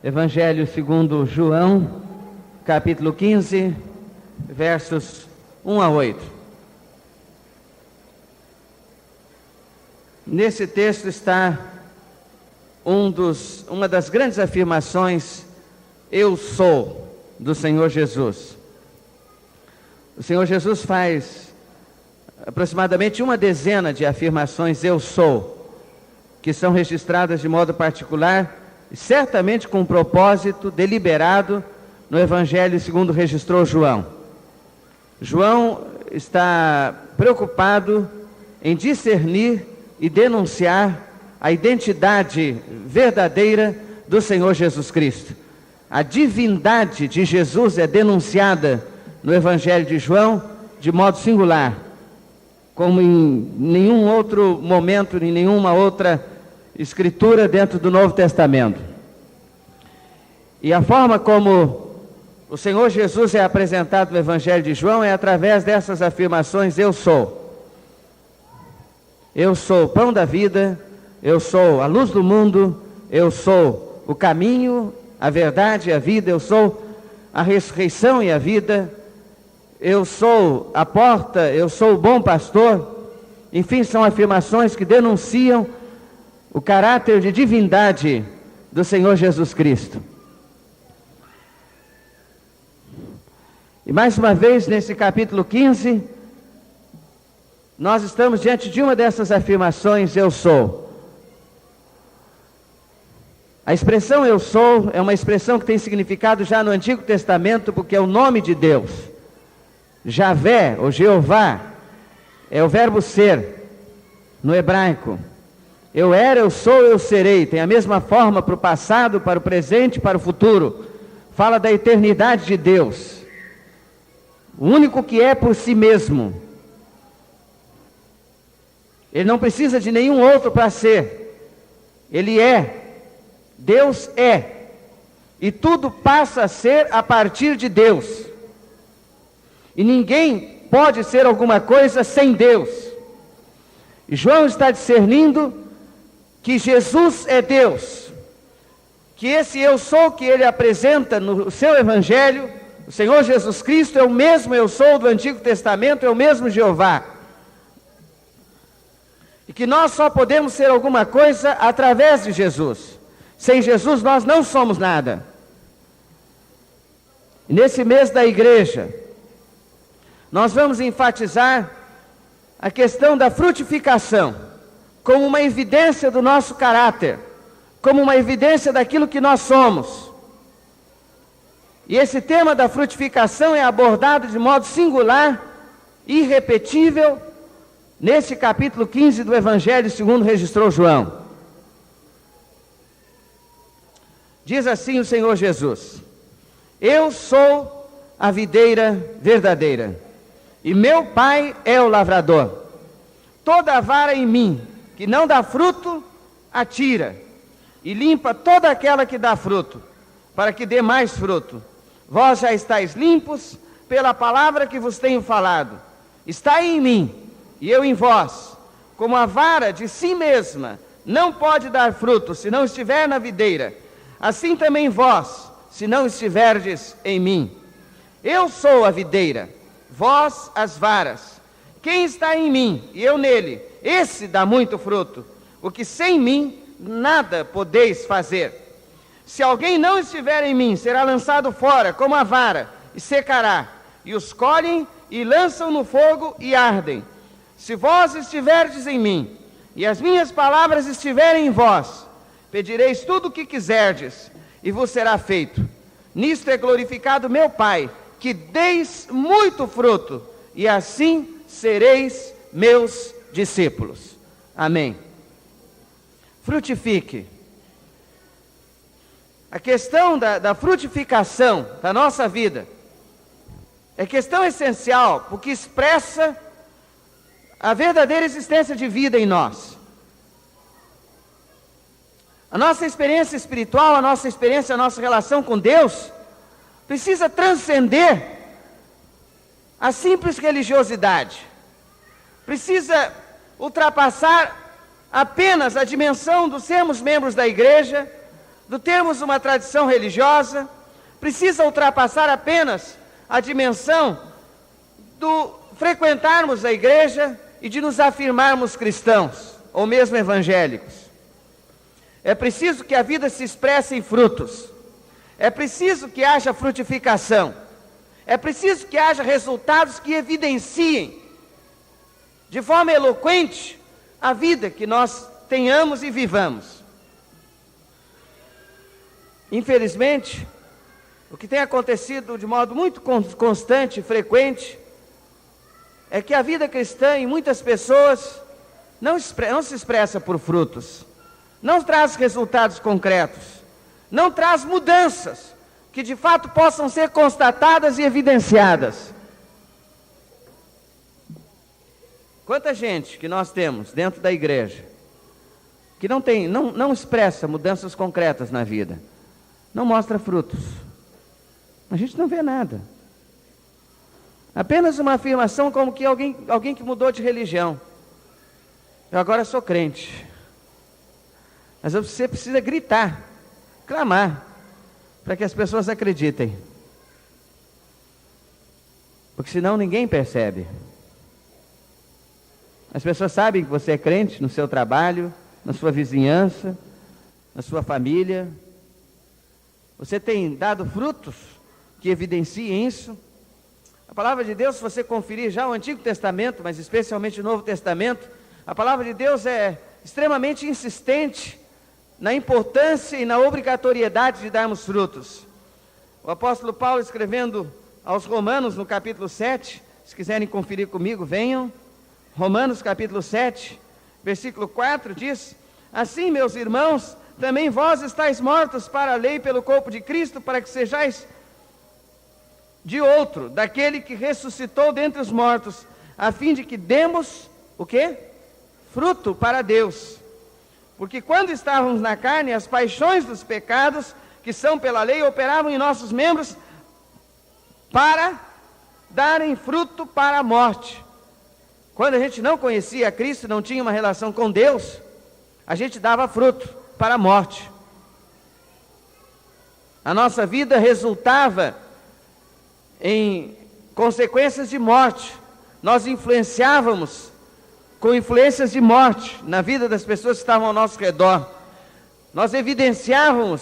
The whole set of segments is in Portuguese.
Evangelho segundo João, capítulo 15, versos 1 a 8. Nesse texto está uma das grandes afirmações, eu sou, do Senhor Jesus. O Senhor Jesus faz aproximadamente uma dezena de afirmações, eu sou, que são registradas de modo particular, e certamente com um propósito deliberado no Evangelho segundo registrou João. João está preocupado em discernir e denunciar a identidade verdadeira do Senhor Jesus Cristo. A divindade de Jesus é denunciada no Evangelho de João de modo singular, como em nenhum outro momento, em nenhuma outra escritura dentro do Novo Testamento. E a forma como o Senhor Jesus é apresentado no Evangelho de João é através dessas afirmações, eu sou. Eu sou o pão da vida, eu sou a luz do mundo, eu sou o caminho, a verdade e a vida, eu sou a ressurreição e a vida, eu sou a porta, eu sou o bom pastor. Enfim, são afirmações que denunciam o caráter de divindade do Senhor Jesus Cristo. E mais uma vez, nesse capítulo 15, nós estamos diante de uma dessas afirmações, eu sou. A expressão eu sou é uma expressão que tem significado já no Antigo Testamento, porque é o nome de Deus. Javé, ou Jeová, é o verbo ser, no hebraico. Eu era, eu sou, eu serei. Tem a mesma forma para o passado, para o presente, para o futuro. Fala da eternidade de Deus. O único que é por si mesmo. Ele não precisa de nenhum outro para ser. Ele é. Deus é. E tudo passa a ser a partir de Deus. E ninguém pode ser alguma coisa sem Deus. E João está discernindo que Jesus é Deus, que esse eu sou que ele apresenta no seu Evangelho, o Senhor Jesus Cristo é o mesmo eu sou do Antigo Testamento, é o mesmo Jeová. E que nós só podemos ser alguma coisa através de Jesus. Sem Jesus nós não somos nada. E nesse mês da igreja, nós vamos enfatizar a questão da frutificação, como uma evidência do nosso caráter, como uma evidência daquilo que nós somos. E esse tema da frutificação é abordado de modo singular, irrepetível, nesse capítulo 15 do Evangelho segundo registrou João. Diz assim o Senhor Jesus: eu sou a videira verdadeira, e meu Pai é o lavrador. Toda vara em mim que não dá fruto, atira, e limpa toda aquela que dá fruto, para que dê mais fruto. Vós já estáis limpos pela palavra que vos tenho falado. Estai em mim, e eu em vós. Como a vara de si mesma não pode dar fruto, se não estiver na videira, assim também vós, se não estiverdes em mim. Eu sou a videira, vós as varas. Quem está em mim, e eu nele, esse dá muito fruto, porque sem mim nada podeis fazer. Se alguém não estiver em mim, será lançado fora como a vara, e secará, e os colhem e lançam no fogo e ardem. Se vós estiverdes em mim, e as minhas palavras estiverem em vós, pedireis tudo o que quiserdes, e vos será feito. Nisto é glorificado meu Pai, que deis muito fruto, e assim sereis meus discípulos. Amém. Frutifique. A questão da frutificação da nossa vida é questão essencial, porque expressa a verdadeira existência de vida em nós. A nossa experiência espiritual, a nossa experiência, a nossa relação com Deus precisa transcender a simples religiosidade. Precisa ultrapassar apenas a dimensão de sermos membros da igreja, do termos uma tradição religiosa, precisa ultrapassar apenas a dimensão do frequentarmos a igreja e de nos afirmarmos cristãos, ou mesmo evangélicos. É preciso que a vida se expresse em frutos. É preciso que haja frutificação. É preciso que haja resultados que evidenciem de forma eloquente a vida que nós tenhamos e vivamos. Infelizmente, o que tem acontecido de modo muito constante e frequente é que a vida cristã em muitas pessoas não se expressa por frutos, não traz resultados concretos, não traz mudanças que de fato possam ser constatadas e evidenciadas. Quanta gente que nós temos dentro da igreja que não expressa mudanças concretas na vida, não mostra frutos. A gente não vê nada. Apenas uma afirmação como que alguém que mudou de religião. Eu agora sou crente. Mas você precisa gritar, clamar, para que as pessoas acreditem. Porque senão ninguém percebe. As pessoas sabem que você é crente no seu trabalho, na sua vizinhança, na sua família. Você tem dado frutos que evidenciem isso. A palavra de Deus, se você conferir já o Antigo Testamento, mas especialmente o Novo Testamento, a palavra de Deus é extremamente insistente na importância e na obrigatoriedade de darmos frutos. O apóstolo Paulo, escrevendo aos Romanos, no capítulo 7, se quiserem conferir comigo, venham. Romanos capítulo 7, versículo 4 diz: assim, meus irmãos, também vós estáis mortos para a lei pelo corpo de Cristo, para que sejais de outro, daquele que ressuscitou dentre os mortos, a fim de que demos, o quê? Fruto para Deus. Porque quando estávamos na carne, as paixões dos pecados, que são pela lei, operavam em nossos membros para darem fruto para a morte. Quando a gente não conhecia Cristo, não tinha uma relação com Deus, a gente dava fruto para a morte. A nossa vida resultava em consequências de morte. Nós influenciávamos com influências de morte na vida das pessoas que estavam ao nosso redor. Nós evidenciávamos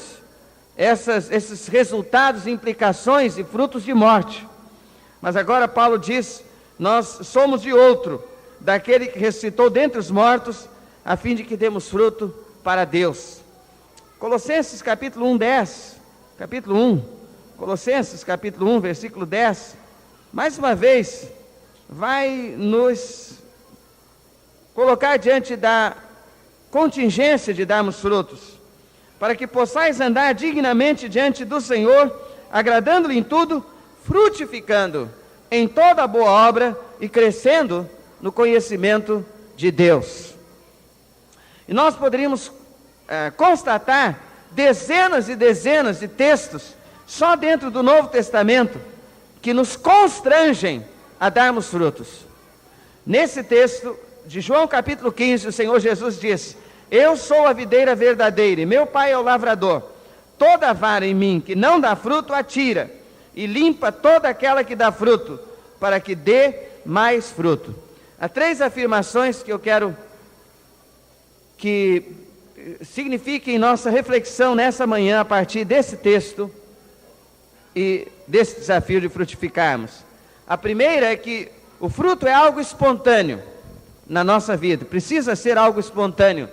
esses resultados, implicações e frutos de morte. Mas agora Paulo diz: nós somos de outro, daquele que ressuscitou dentre os mortos, a fim de que demos fruto para Deus. Colossenses capítulo 1, 10, capítulo 1, Colossenses capítulo 1, versículo 10, mais uma vez, vai nos colocar diante da contingência de darmos frutos, para que possais andar dignamente diante do Senhor, agradando-lhe em tudo, frutificando em toda boa obra e crescendo no conhecimento de Deus. E nós poderíamos constatar dezenas e dezenas de textos, só dentro do Novo Testamento, que nos constrangem a darmos frutos. Nesse texto de João capítulo 15, o Senhor Jesus diz: eu sou a videira verdadeira, e meu Pai é o lavrador. Toda vara em mim que não dá fruto, atira, e limpa toda aquela que dá fruto, para que dê mais fruto. Há 3 afirmações que eu quero que signifiquem nossa reflexão nessa manhã, a partir desse texto e desse desafio de frutificarmos. A primeira é que o fruto é algo espontâneo na nossa vida, precisa ser algo espontâneo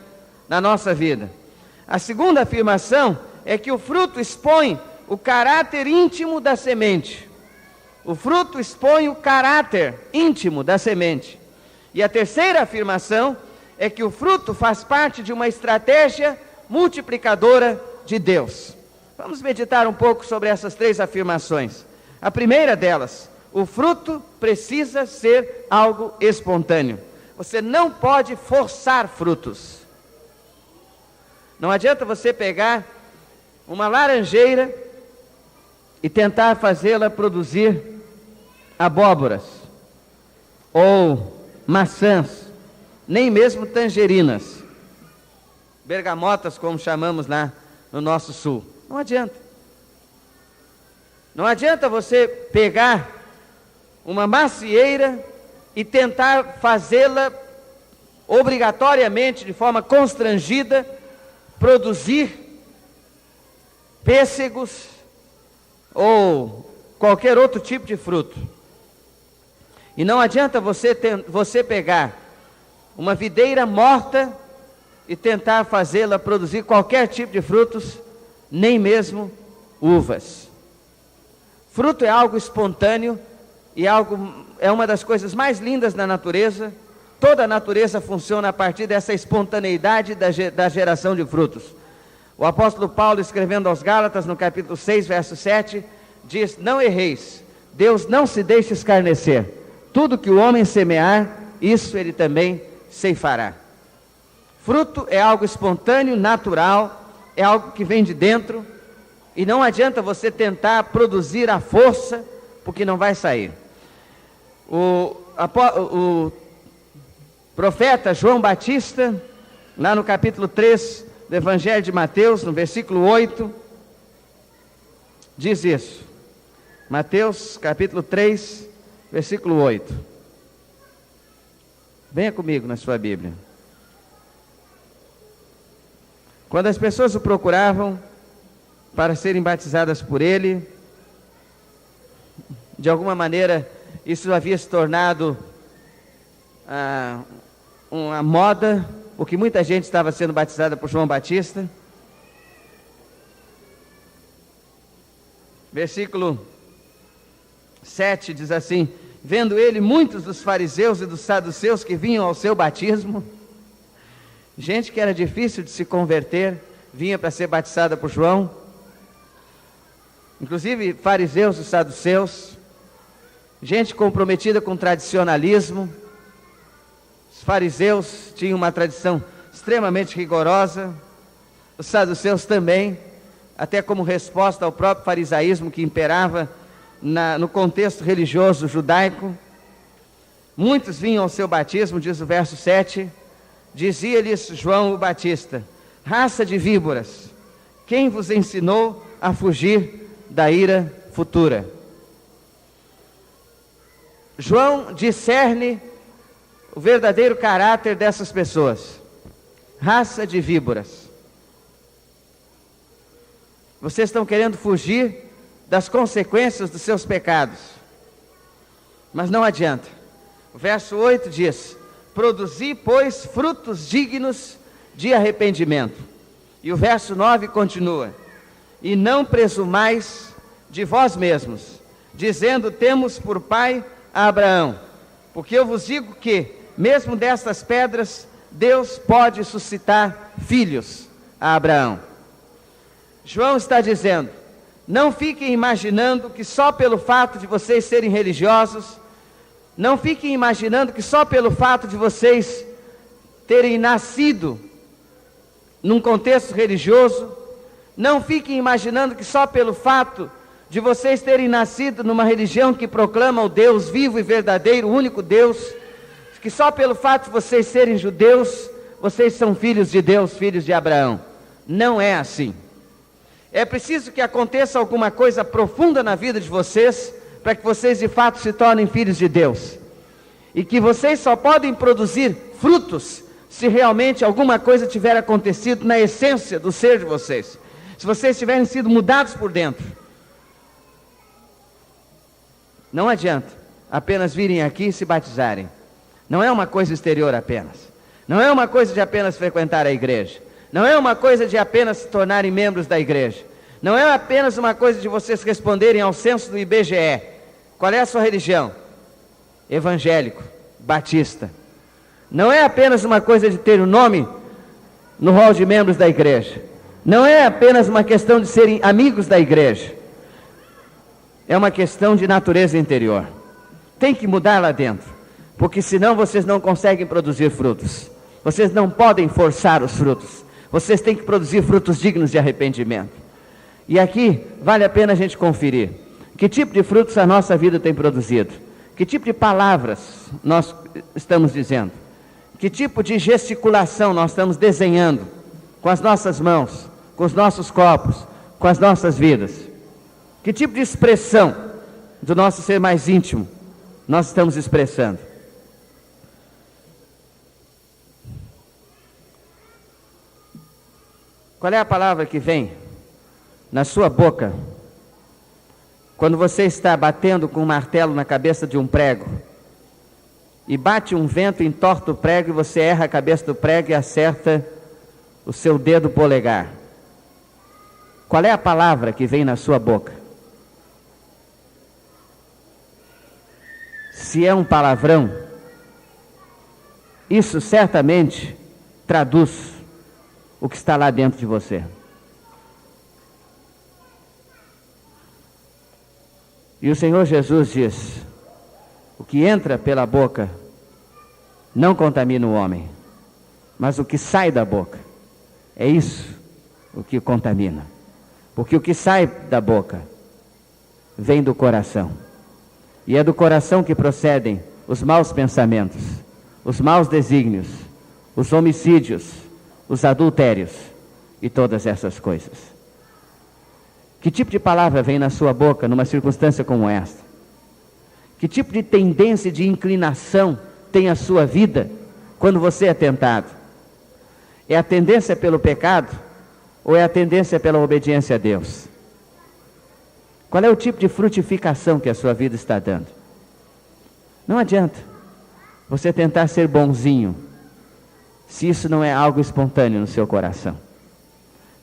na nossa vida. A segunda afirmação é que o fruto expõe o caráter íntimo da semente. O fruto expõe o caráter íntimo da semente. E a terceira afirmação é que o fruto faz parte de uma estratégia multiplicadora de Deus. Vamos meditar um pouco sobre essas 3 afirmações. A primeira delas: o fruto precisa ser algo espontâneo. Você não pode forçar frutos. Não adianta você pegar uma laranjeira e tentar fazê-la produzir abóboras, ou maçãs, nem mesmo tangerinas, bergamotas, como chamamos lá no nosso sul. Não adianta. Não adianta você pegar uma macieira e tentar fazê-la obrigatoriamente, de forma constrangida, produzir pêssegos ou qualquer outro tipo de fruto. E não adianta você pegar uma videira morta e tentar fazê-la produzir qualquer tipo de frutos, nem mesmo uvas. Fruto é algo espontâneo e é uma das coisas mais lindas da natureza. Toda a natureza funciona a partir dessa espontaneidade da geração de frutos. O apóstolo Paulo, escrevendo aos Gálatas, no capítulo 6, verso 7, diz: não erreis, Deus não se deixa escarnecer. Tudo que o homem semear, isso ele também ceifará. Fruto é algo espontâneo, natural, é algo que vem de dentro, e não adianta você tentar produzir à força, porque não vai sair. O profeta João Batista, lá no capítulo 3 do Evangelho de Mateus, no versículo 8, diz isso. Mateus capítulo 3, versículo 8. Venha comigo na sua Bíblia. Quando as pessoas o procuravam para serem batizadas por ele, de alguma maneira isso havia se tornado uma moda, porque muita gente estava sendo batizada por João Batista. Versículo 7 diz assim: vendo ele muitos dos fariseus e dos saduceus que vinham ao seu batismo, gente que era difícil de se converter, vinha para ser batizada por João, inclusive fariseus e saduceus, gente comprometida com tradicionalismo. Os fariseus tinham uma tradição extremamente rigorosa, os saduceus também, até como resposta ao próprio farisaísmo que imperava no contexto religioso judaico. Muitos vinham ao seu batismo, diz o verso 7, dizia-lhes João o Batista: raça de víboras, quem vos ensinou a fugir da ira futura? João discerne o verdadeiro caráter dessas pessoas. Raça de víboras. Vocês estão querendo fugir das consequências dos seus pecados, mas não adianta. O verso 8 diz: produzi, pois, frutos dignos de arrependimento. E o verso 9 continua: e não presumais de vós mesmos, dizendo: temos por pai a Abraão, porque eu vos digo que, mesmo destas pedras, Deus pode suscitar filhos a Abraão. João está dizendo: não fiquem imaginando que só pelo fato de vocês serem religiosos, não fiquem imaginando que só pelo fato de vocês terem nascido num contexto religioso, não fiquem imaginando que só pelo fato de vocês terem nascido numa religião que proclama o Deus vivo e verdadeiro, o único Deus, que só pelo fato de vocês serem judeus, vocês são filhos de Deus, filhos de Abraão. Não é assim. É preciso que aconteça alguma coisa profunda na vida de vocês, para que vocês de fato se tornem filhos de Deus. E que vocês só podem produzir frutos, se realmente alguma coisa tiver acontecido na essência do ser de vocês. Se vocês tiverem sido mudados por dentro. Não adianta apenas virem aqui e se batizarem. Não é uma coisa exterior apenas. Não é uma coisa de apenas frequentar a igreja. Não é uma coisa de apenas se tornarem membros da igreja. Não é apenas uma coisa de vocês responderem ao censo do IBGE. Qual é a sua religião? Evangélico, batista. Não é apenas uma coisa de ter o nome no rol de membros da igreja. Não é apenas uma questão de serem amigos da igreja. É uma questão de natureza interior. Tem que mudar lá dentro, porque senão vocês não conseguem produzir frutos. Vocês não podem forçar os frutos. Vocês têm que produzir frutos dignos de arrependimento. E aqui vale a pena a gente conferir que tipo de frutos a nossa vida tem produzido, que tipo de palavras nós estamos dizendo, que tipo de gesticulação nós estamos desenhando com as nossas mãos, com os nossos corpos, com as nossas vidas? Que tipo de expressão do nosso ser mais íntimo nós estamos expressando? Qual é a palavra que vem na sua boca quando você está batendo com um martelo na cabeça de um prego e bate um vento, entorta o prego e você erra a cabeça do prego e acerta o seu dedo polegar? Qual é a palavra que vem na sua boca? Se é um palavrão, isso certamente traduz o que está lá dentro de você. E o Senhor Jesus diz: o que entra pela boca não contamina o homem, mas o que sai da boca, é isso o que contamina. Porque o que sai da boca vem do coração. E é do coração que procedem os maus pensamentos, os maus desígnios, os homicídios, os adultérios e todas essas coisas. Que tipo de palavra vem na sua boca numa circunstância como esta? Que tipo de tendência, de inclinação tem a sua vida quando você é tentado? É a tendência pelo pecado ou é a tendência pela obediência a Deus? Qual é o tipo de frutificação que a sua vida está dando? Não adianta você tentar ser bonzinho se isso não é algo espontâneo no seu coração.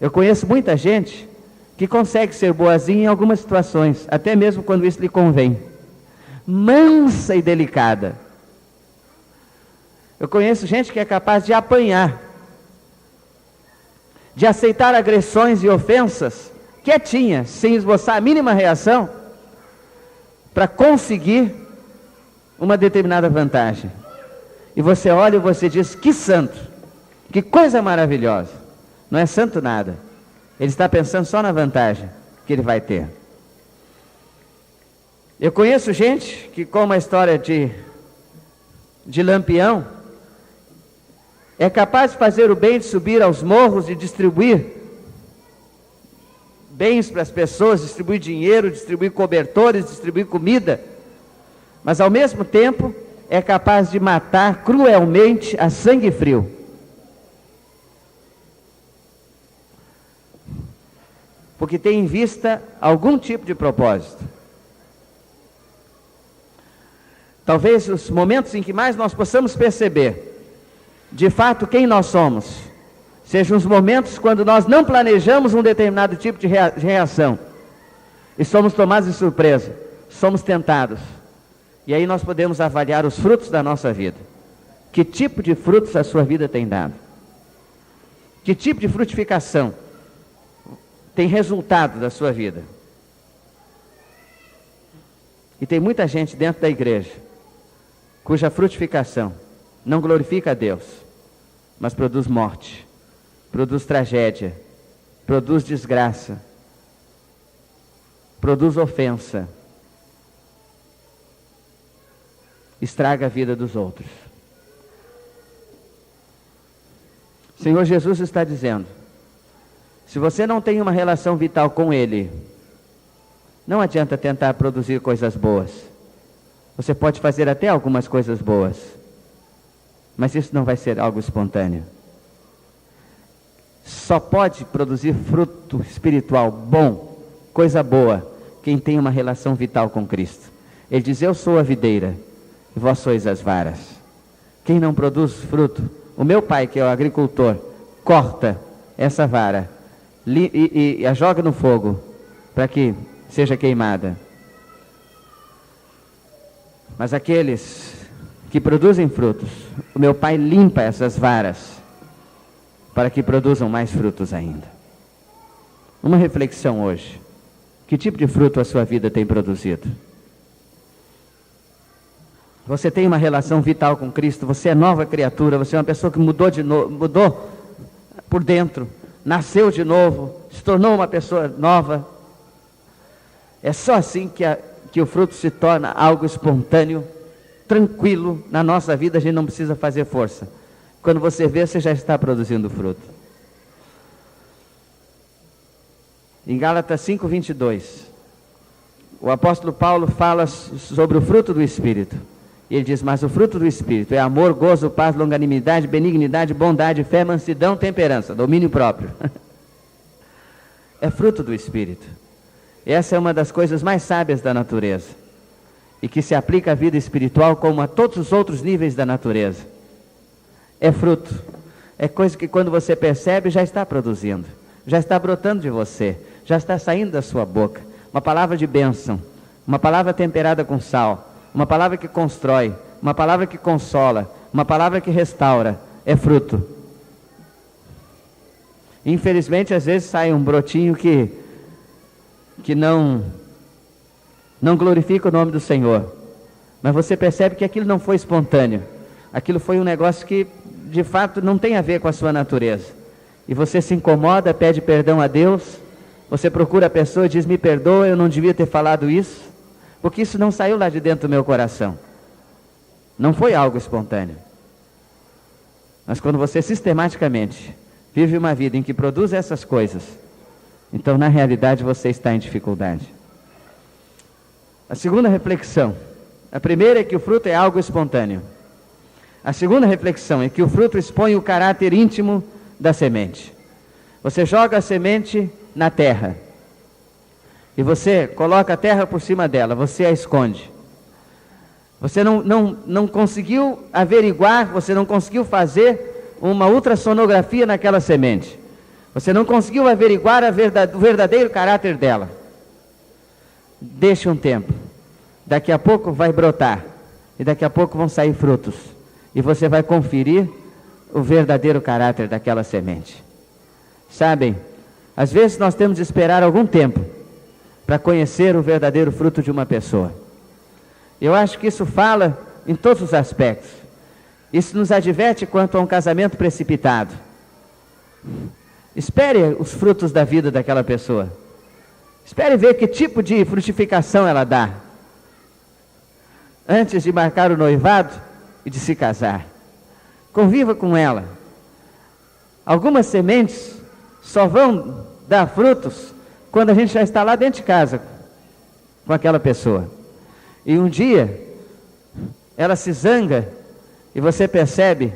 Eu conheço muita gente que consegue ser boazinha em algumas situações, até mesmo quando isso lhe convém. Mansa e delicada. Eu conheço gente que é capaz de apanhar, de aceitar agressões e ofensas quietinha, sem esboçar a mínima reação, para conseguir uma determinada vantagem. E você olha e você diz: que santo, que coisa maravilhosa. Não é santo nada. Ele está pensando só na vantagem que ele vai ter. Eu conheço gente que, com uma história de Lampião, é capaz de fazer o bem, de subir aos morros, de distribuir bens para as pessoas, distribuir dinheiro, distribuir cobertores, distribuir comida, mas ao mesmo tempo é capaz de matar cruelmente a sangue frio. Porque tem em vista algum tipo de propósito. Talvez os momentos em que mais nós possamos perceber de fato quem nós somos sejam os momentos quando nós não planejamos um determinado tipo de reação e somos tomados de surpresa, somos tentados. E aí nós podemos avaliar os frutos da nossa vida. Que tipo de frutos a sua vida tem dado? Que tipo de frutificação tem resultado da sua vida? E tem muita gente dentro da igreja cuja frutificação não glorifica a Deus, mas produz morte, produz tragédia, produz desgraça, produz ofensa, estraga a vida dos outros. O Senhor Jesus está dizendo: se você não tem uma relação vital com Ele, não adianta tentar produzir coisas boas. Você pode fazer até algumas coisas boas, mas isso não vai ser algo espontâneo. Só pode produzir fruto espiritual bom, coisa boa, quem tem uma relação vital com Cristo. Ele diz: eu sou a videira, e vós sois as varas. Quem não produz fruto, o meu Pai, que é o agricultor, corta essa vara e a joga no fogo para que seja queimada. Mas aqueles que produzem frutos, o meu Pai limpa essas varas para que produzam mais frutos ainda. Uma reflexão hoje: que tipo de fruto a sua vida tem produzido? Você tem uma relação vital com Cristo, você é nova criatura, você é uma pessoa que mudou por dentro, nasceu de novo, se tornou uma pessoa nova. É só assim que o fruto se torna algo espontâneo, tranquilo na nossa vida. A gente não precisa fazer força. Quando você vê, você já está produzindo fruto. Em Gálatas 5:22, o apóstolo Paulo fala sobre o fruto do Espírito. E ele diz: mas o fruto do Espírito é amor, gozo, paz, longanimidade, benignidade, bondade, fé, mansidão, temperança, domínio próprio. É fruto do Espírito. Essa é uma das coisas mais sábias da natureza, e que se aplica à vida espiritual como a todos os outros níveis da natureza. É fruto. É coisa que quando você percebe já está produzindo, já está brotando de você, já está saindo da sua boca. Uma palavra de bênção, uma palavra temperada com sal, uma palavra que constrói, uma palavra que consola, uma palavra que restaura, é fruto. Infelizmente, às vezes sai um brotinho que não glorifica o nome do Senhor, mas você percebe que aquilo não foi espontâneo, aquilo foi um negócio que de fato não tem a ver com a sua natureza, e você se incomoda, pede perdão a Deus, você procura a pessoa e diz: me perdoa, eu não devia ter falado isso, porque isso não saiu lá de dentro do meu coração, não foi algo espontâneo. Mas quando você sistematicamente vive uma vida em que produz essas coisas, então na realidade você está em dificuldade. A segunda reflexão, a primeira é que o fruto é algo espontâneo. A segunda reflexão é que o fruto expõe o caráter íntimo da semente. Você joga a semente na terra, e você coloca a terra por cima dela, você a esconde. Você não conseguiu averiguar, você não conseguiu fazer uma ultrassonografia naquela semente. Você não conseguiu averiguar o verdadeiro caráter dela. Deixe um tempo, daqui a pouco vai brotar, e daqui a pouco vão sair frutos, e você vai conferir o verdadeiro caráter daquela semente. Sabem, às vezes nós temos de esperar algum tempo para conhecer o verdadeiro fruto de uma pessoa. Eu acho que isso fala em todos os aspectos. Isso nos adverte quanto a um casamento precipitado. Espere os frutos da vida daquela pessoa. Espere ver que tipo de frutificação ela dá, antes de marcar o noivado e de se casar. Conviva com ela. Algumas sementes só vão dar frutos quando a gente já está lá dentro de casa com aquela pessoa. E um dia ela se zanga e você percebe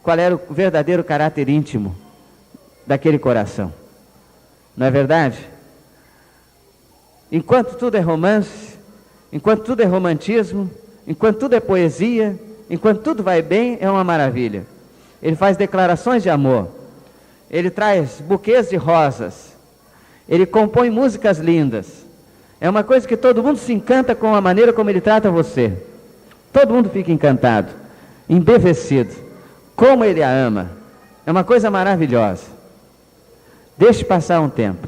qual era o verdadeiro caráter íntimo daquele coração. Não é verdade? Enquanto tudo é romance, enquanto tudo é romantismo, enquanto tudo é poesia, enquanto tudo vai bem, é uma maravilha. Ele faz declarações de amor, ele traz buquês de rosas, ele compõe músicas lindas. É uma coisa que todo mundo se encanta com a maneira como ele trata você. Todo mundo fica encantado, embevecido, como ele a ama. É uma coisa maravilhosa. Deixe passar um tempo,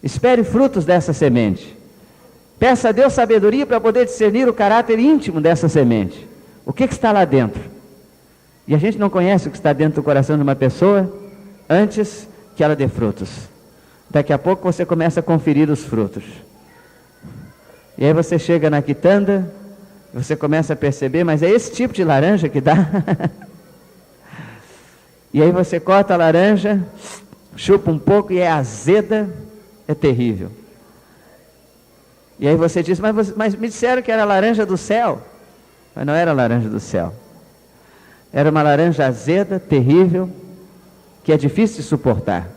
espere frutos dessa semente, peça a Deus sabedoria para poder discernir o caráter íntimo dessa semente. O que está lá dentro? E a gente não conhece o que está dentro do coração de uma pessoa antes que ela dê frutos. Daqui a pouco você começa a conferir os frutos, e aí você chega na quitanda, você começa a perceber: mas é esse tipo de laranja que dá? E aí você corta a laranja, chupa um pouco e é azeda, é terrível. E aí você diz: mas me disseram que era laranja do céu. Mas não era laranja do céu. Era uma laranja azeda, terrível, que é difícil de suportar.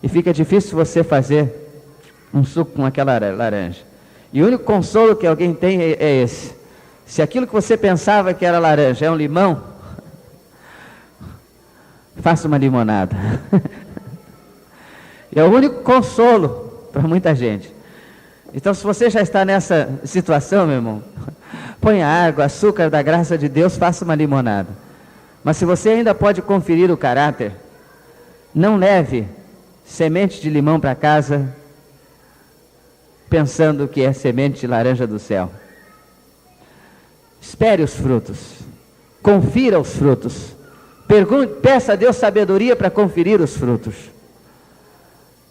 E fica difícil você fazer um suco com aquela laranja. E o único consolo que alguém tem é esse: se aquilo que você pensava que era laranja é um limão, faça uma limonada. É o único consolo para muita gente. Então, se você já está nessa situação, meu irmão, ponha água, açúcar da graça de Deus, faça uma limonada. Mas se você ainda pode conferir o caráter, não leve semente de limão para casa pensando que é semente de laranja do céu. Espere os frutos, confira os frutos, peça a Deus sabedoria para conferir os frutos.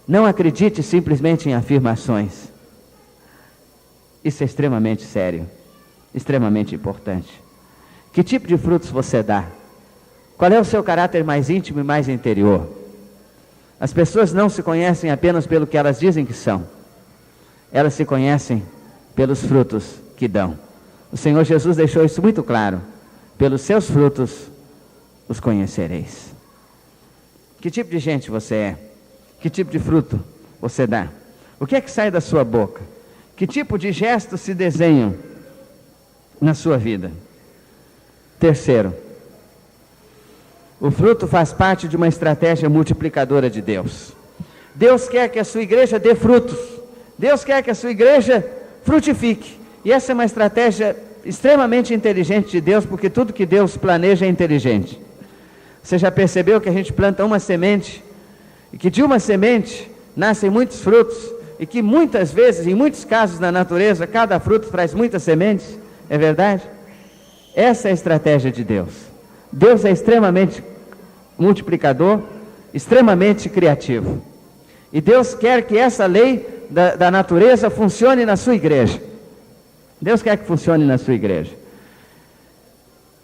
Não acredite simplesmente em afirmações. Isso é extremamente sério, extremamente importante. Que tipo de frutos você dá? Qual é o seu caráter mais íntimo e mais interior? As pessoas não se conhecem apenas pelo que elas dizem que são. Elas se conhecem pelos frutos que dão. O Senhor Jesus deixou isso muito claro. Pelos seus frutos os conhecereis. Que tipo de gente você é? Que tipo de fruto você dá? O que é que sai da sua boca? Que tipo de gestos se desenham na sua vida? Terceiro, o fruto faz parte de uma estratégia multiplicadora de Deus. Deus quer que a sua igreja dê frutos. Deus quer que a sua igreja frutifique. E essa é uma estratégia extremamente inteligente de Deus, porque tudo que Deus planeja é inteligente. Você já percebeu que a gente planta uma semente, e que de uma semente nascem muitos frutos, e que muitas vezes, em muitos casos na natureza, cada fruto traz muitas sementes? É verdade? Essa é a estratégia de Deus. Deus é extremamente multiplicador, extremamente criativo. E Deus quer que essa lei da natureza funcione na sua igreja. Deus quer que funcione na sua igreja.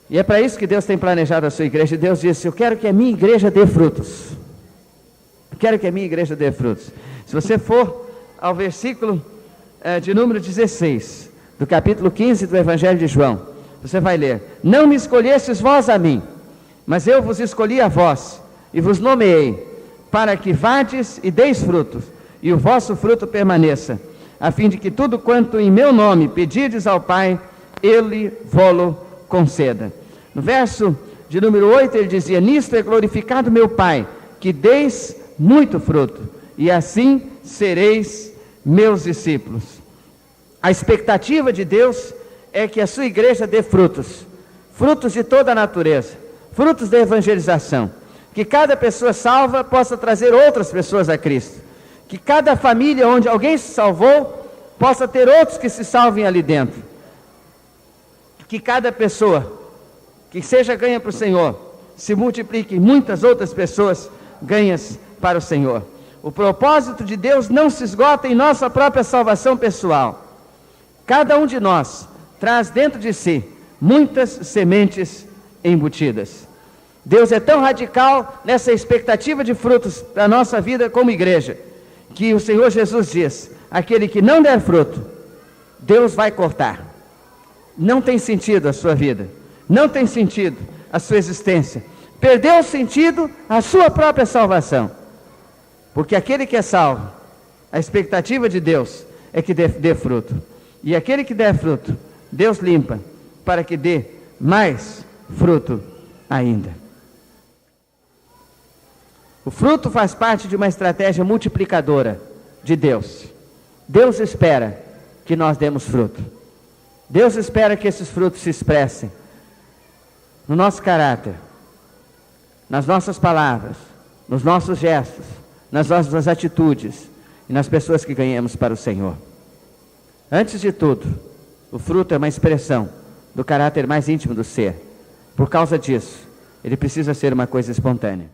E é para isso que Deus tem planejado a sua igreja. E Deus disse: eu quero que a minha igreja dê frutos. Eu quero que a minha igreja dê frutos. Se você for ao versículo de número 16, do capítulo 15 do Evangelho de João, você vai ler: não me escolhestes vós a mim, mas eu vos escolhi a vós, e vos nomeei, para que vades e deis frutos, e o vosso fruto permaneça, a fim de que tudo quanto em meu nome pedirdes ao Pai, Ele vô-lo conceda. No verso de número 8 ele dizia: nisto é glorificado meu Pai, que deis muito fruto, e assim sereis meus discípulos. A expectativa de Deus é que a sua igreja dê frutos, frutos de toda a natureza, frutos da evangelização, que cada pessoa salva possa trazer outras pessoas a Cristo, que cada família onde alguém se salvou possa ter outros que se salvem ali dentro, que cada pessoa que seja ganha para o Senhor se multiplique muitas outras pessoas ganhas para o Senhor. O propósito de Deus não se esgota em nossa própria salvação pessoal. Cada um de nós traz dentro de si muitas sementes embutidas. Deus é tão radical nessa expectativa de frutos para a nossa vida como igreja, que o Senhor Jesus diz: aquele que não der fruto, Deus vai cortar. Não tem sentido a sua vida, não tem sentido a sua existência, perdeu o sentido a sua própria salvação, porque aquele que é salvo, a expectativa de Deus é que dê fruto, e aquele que der fruto, Deus limpa para que dê mais fruto ainda. O fruto faz parte de uma estratégia multiplicadora de Deus. Deus espera que nós demos fruto. Deus espera que esses frutos se expressem no nosso caráter, nas nossas palavras, nos nossos gestos, nas nossas atitudes e nas pessoas que ganhamos para o Senhor. Antes de tudo, o fruto é uma expressão do caráter mais íntimo do ser. Por causa disso, ele precisa ser uma coisa espontânea.